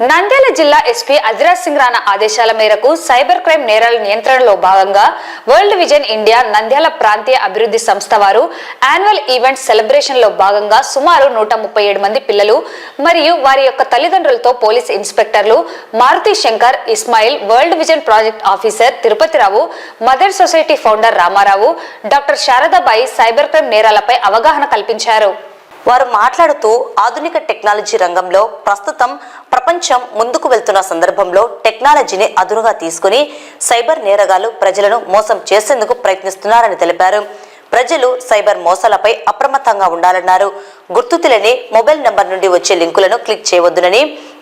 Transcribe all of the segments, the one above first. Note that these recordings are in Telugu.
నంద్యాల జిల్లా ఎస్పీ అజిరాజ్ సింగ్ రాణా ఆదేశాల మేరకు సైబర్ క్రైమ్ నేరాల నియంత్రణలో భాగంగా వరల్డ్ విజన్ ఇండియా నంద్యాల ప్రాంతీయ అభివృద్ధి సంస్థ వారు యాన్యువల్ ఈవెంట్ సెలబ్రేషన్ లో భాగంగా సుమారు 137 మంది పిల్లలు మరియు వారి యొక్క తల్లిదండ్రులతో పోలీస్ ఇన్స్పెక్టర్లు Maruti Shankar Ismail, world vision project officer Tirupati Rao, mother society founder Rama Rao, doctor Sharada Bai cyber crime నేరాలపై అవగాహన కల్పించారు. వారు మాట్లాడుతూ ఆధునిక టెక్నాలజీ రంగంలో ప్రస్తుతం ప్రపంచం ముందుకు వెళ్తున్న సందర్భంలో టెక్నాలజీని అదునుగా తీసుకుని సైబర్ నేరగాళ్లు ప్రజలను మోసం చేసేందుకు ప్రయత్నిస్తున్నారని తెలిపారు. ప్రజలు సైబర్ మోసాలపై అప్రమత్తంగా ఉండాలన్నారు. గుర్తు తెలియని మొబైల్ నంబర్ నుండి వచ్చే లింకులను క్లిక్ చేయవద్దునని,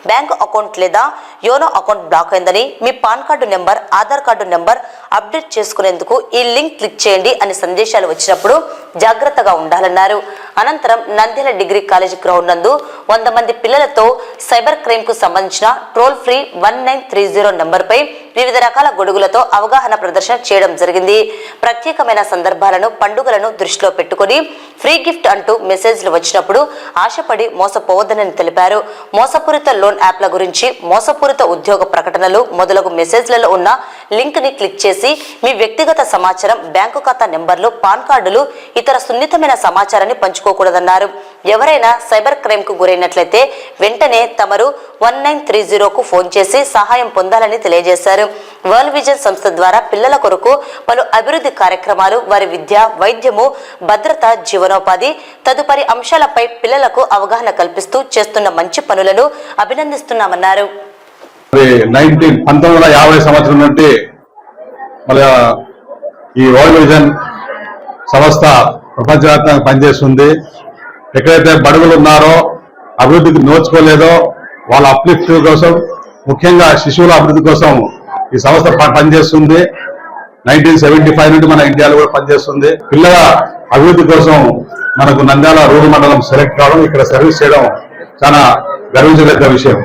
బ్యాంకు అకౌంట్ లేదా యోనో అకౌంట్ బ్లాక్ అయిందని, మీ PAN card number, Aadhaar card number update చేసుకునేందుకు ఈ లింక్ క్లిక్ చేయండి అని సందేశాలు వచ్చినప్పుడు జాగ్రత్తగా ఉండాలన్నారు. అనంతరం నంద్యాల డిగ్రీ కాలేజ్ గ్రౌండ్ నందు 100 మంది పిల్లలతో సైబర్ క్రైమ్ కు సంబంధించిన టోల్ ఫ్రీ 1930 నంబర్పై వివిధ రకాల గొడుగులతో అవగాహన ప్రదర్శన చేయడం జరిగింది. ప్రత్యేకమైన సందర్భాలను, పండుగలను దృష్టిలో పెట్టుకుని ఫ్రీ గిఫ్ట్ అంటూ మెసేజ్లు వచ్చినప్పుడు ఆశపడి మోసపోవద్దని తెలిపారు. మోసపూరిత లోన్ యాప్ల గురించి, మోసపూరిత ఉద్యోగ ప్రకటనలు మొదలగు మెసేజ్లలో ఉన్న లింక్ ని క్లిక్ చేసి మీ వ్యక్తిగత సమాచారం, బ్యాంకు ఖాతా నెంబర్లు, పాన్ కార్డులు, ఇతర సున్నితమైన సమాచారాన్ని పంచుకోకూడదన్నారు. ఎవరైనా సైబర్ క్రైమ్ కు గురైనట్లయితే వెంటనే తమరు 1930 కు ఫోన్ చేసి సహాయం పొందాలని తెలియజేశారు. వరల్డ్ విజన్ సంస్థ ద్వారా పిల్లల కొరకు పలు అభివృద్ధి కార్యక్రమాలు, వారి విద్య, వైద్యము, భద్రత, జీవనోపాధి తదుపరి అంశాలపై పిల్లలకు అవగాహన కల్పిస్తూ చేస్తున్న మంచి పనులను అభినందిస్తున్నామన్నారు. 1950 సంవత్సరం నుండి ఈ వరల్డ్ విజన్ సంస్థ ప్రపంచవ్యాప్తంగా పనిచేస్తుంది. ఎక్కడైతే బడుగులు ఉన్నారో, అభివృద్ధికి నోచుకోలేదో వాళ్ళ అప్లిఫ్ట్ కోసం, ముఖ్యంగా శిశువుల అభివృద్ధి కోసం ఈ సంస్థ పనిచేస్తుంది. 1975 నుండి మన ఇండియాలో కూడా పనిచేస్తుంది. పిల్లల అభివృద్ధి కోసం మనకు నంద్యాల రూరల్ మండలం సెలెక్ట్ కావడం, ఇక్కడ సర్వీస్ చేయడం చాలా గర్వించదగ్గ విషయం.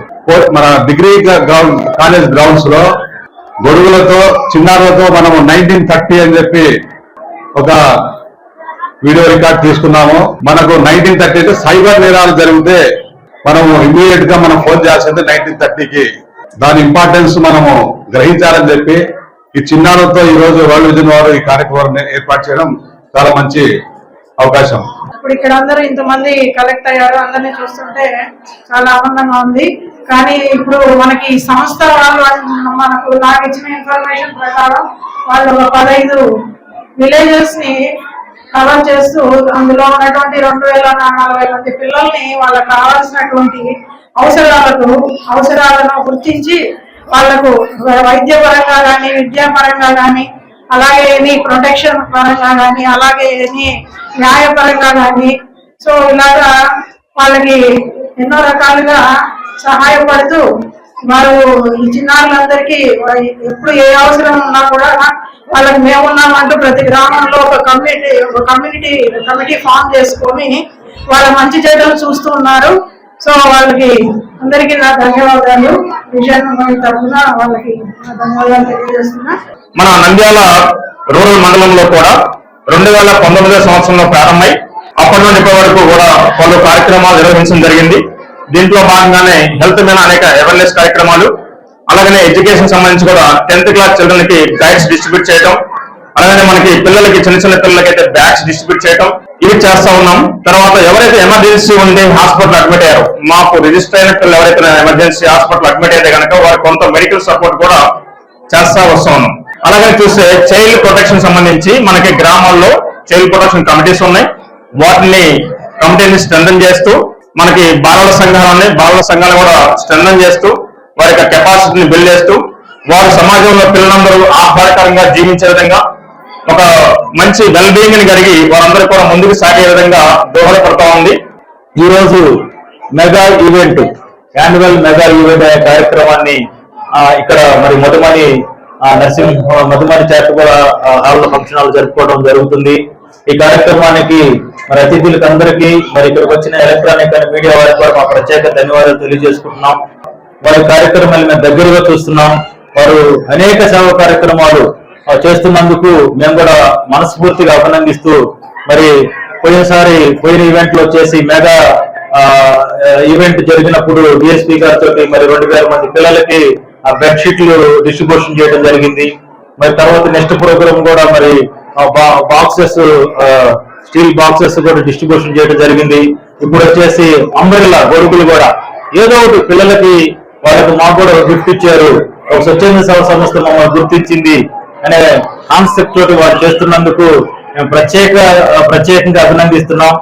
మన డిగ్రీ కాలేజ్ గ్రౌండ్స్ లో గొడుగులతో, చిన్నారులతో మనము 1930 అని చెప్పి ఒక వీడియో రికార్డ్ తీసుకున్నాము. మనకు 1930 అయితే సైబర్ నేరాలు జరిగితే మనము ఇమ్మీడియట్ గా మనం ఫోన్ చేయాల్సింది 1930కి. దాని ఇంపార్టెన్స్ మనము గ్రహించాలని చెప్పి ఈ చిన్నారులతో ఈ రోజు వరల్డ్ విజన్ వారు ఈ కార్యక్రమాన్ని ఏర్పాటు చేయడం చాలా మంచి అవకాశం. ఇప్పుడు ఇక్కడ అందరూ ఇంతమంది కలెక్ట్ అయ్యారు, అందరినీ చూస్తుంటే చాలా ఆనందంగా ఉంది. కానీ ఇప్పుడు మనకి సంస్థ వాళ్ళు మనకు నాకు ఇచ్చిన ఇన్ఫర్మేషన్ ప్రకారం వాళ్ళు 15 విలేజెస్ ని కవర్ చేస్తూ అందులో ఉన్నటువంటి 2040 మంది పిల్లల్ని వాళ్ళకు కావాల్సినటువంటి అవసరాలను గుర్తించి వాళ్లకు వైద్య పరంగా కానీ, విద్యాపరంగా కానీ, అలాగే ఎనీ ప్రొటెక్షన్ పరంగా కానీ, అలాగే ఎనీ న్యాయపరంగా కానీ, సో ఇలాగా వాళ్ళకి ఎన్నో రకాలుగా సహాయపడుతూ వారు ఈ చిన్నారులందరికీ ఎప్పుడు ఏ అవసరం ఉన్నా కూడా వాళ్ళకి మేమున్నామంటూ ప్రతి గ్రామంలో ఒక కమిటీ ఫామ్ చేసుకొని వాళ్ళ మంచి చెడ్డలు చూస్తూ ఉన్నారు. సో వాళ్ళకి అందరికీ నా ధన్యవాదాలు. విజయన్ తరఫున వాళ్ళకి నా ధన్యవాదాలు తెలియజేస్తున్నా. మన నంద్యాల రూరల్ మండలంలో కూడా 2019 సంవత్సరంలో ప్రారంభమై అప్పటి నుండి ఇప్పటి వరకు కూడా పలు కార్యక్రమాలు నిర్వహించడం జరిగింది. దీంట్లో భాగంగానే హెల్త్ మీద అనేక అవేర్నెస్ కార్యక్రమాలు, అలాగనే ఎడ్యుకేషన్ సంబంధించి కూడా 10th క్లాస్ చిల్డ్రన్ కి గైడ్స్ డిస్ట్రిబ్యూట్ చేయడం, అలాగే మనకి పిల్లలకి చిన్న పిల్లలకి అయితే బ్యాగ్స్ డిస్ట్రిబ్యూట్ చేయడం, ఇవి చేస్తా ఉన్నాం. తర్వాత ఎవరైతే ఎమర్జెన్సీ ఉండి హాస్పిటల్ అడ్మిట్ అయ్యారో, మాకు రిజిస్టర్ అయిన పిల్లలు ఎవరైతే ఎమర్జెన్సీ హాస్పిటల్ అడ్మిట్ అయితే కనుక వారికి కొంత మెడికల్ సపోర్ట్ కూడా చేస్తా వస్తా ఉన్నాం. అలాగే చూస్తే చైల్డ్ ప్రొటెక్షన్ సంబంధించి మనకి గ్రామాల్లో చైల్డ్ ప్రొటెక్షన్ కమిటీస్ ఉన్నాయి. వాటిని కమిటీని స్ట్రెంథన్ చేస్తూ, మనకి బాలల సంఘాలను కూడా స్ట్రెంథన్ చేస్తూ, వారి యొక్క కెపాసిటీని బిల్డ్ చేస్తూ, వారు సమాజంలో పిల్లలందరూ ఆహ్లాదకరంగా జీవించే విధంగా, ఒక మంచి వెల్ బీయింగ్ ని కలిగి వారందరూ కూడా ముందుకు సాగే విధంగా దోహదపడతా ఉంది. ఈ రోజు యాన్యువల్ మెగా ఈవెంట్ అనే కార్యక్రమాన్ని ఇక్కడ మరి Madhumani charitable hall function hall జరుపుకోవడం జరుగుతుంది. ఈ కార్యక్రమానికి మరి అతిథులకు అందరికీ, మరి ఇక్కడికి వచ్చిన ఎలక్ట్రానిక్ అండ్ మీడియా వారికి కూడా మా ప్రత్యేక ధన్యవాదాలు తెలియజేసుకుంటున్నాం. వారి కార్యక్రమాలు మేము దగ్గరగా చూస్తున్నాం. వారు అనేక సేవా కార్యక్రమాలు చేస్తున్నందుకు మేము కూడా మనస్ఫూర్తిగా అభినందిస్తూ, మరి పోయిన ఈవెంట్ లో చేసి మెగా ఈవెంట్ జరిగినప్పుడు డిఎస్పీ గారితో మరి 2000 మంది పిల్లలకి ఆ బెడ్షీట్లు డిస్ట్రిబ్యూషన్ చేయడం జరిగింది. మరి తర్వాత నెక్స్ట్ ప్రోగ్రామ్ కూడా మరి బాక్సెస్, స్టీల్ బాక్సెస్ కూడా డిస్ట్రిబ్యూషన్ చేయడం జరిగింది. ఇప్పుడు వచ్చేసి అంబ్రెల్లా గొడుగులు కూడా ఏదో ఒకటి పిల్లలకి మాకు కూడా గిఫ్ట్ ఇచ్చారు. ఒక స్వచ్ఛంద సేవ సంస్థ మమ్మల్ని గుర్తించింది అనే కాన్సెప్ట్ తోటి వారు చేస్తున్నందుకు మేము ప్రత్యేకంగా అభినందిస్తున్నాం.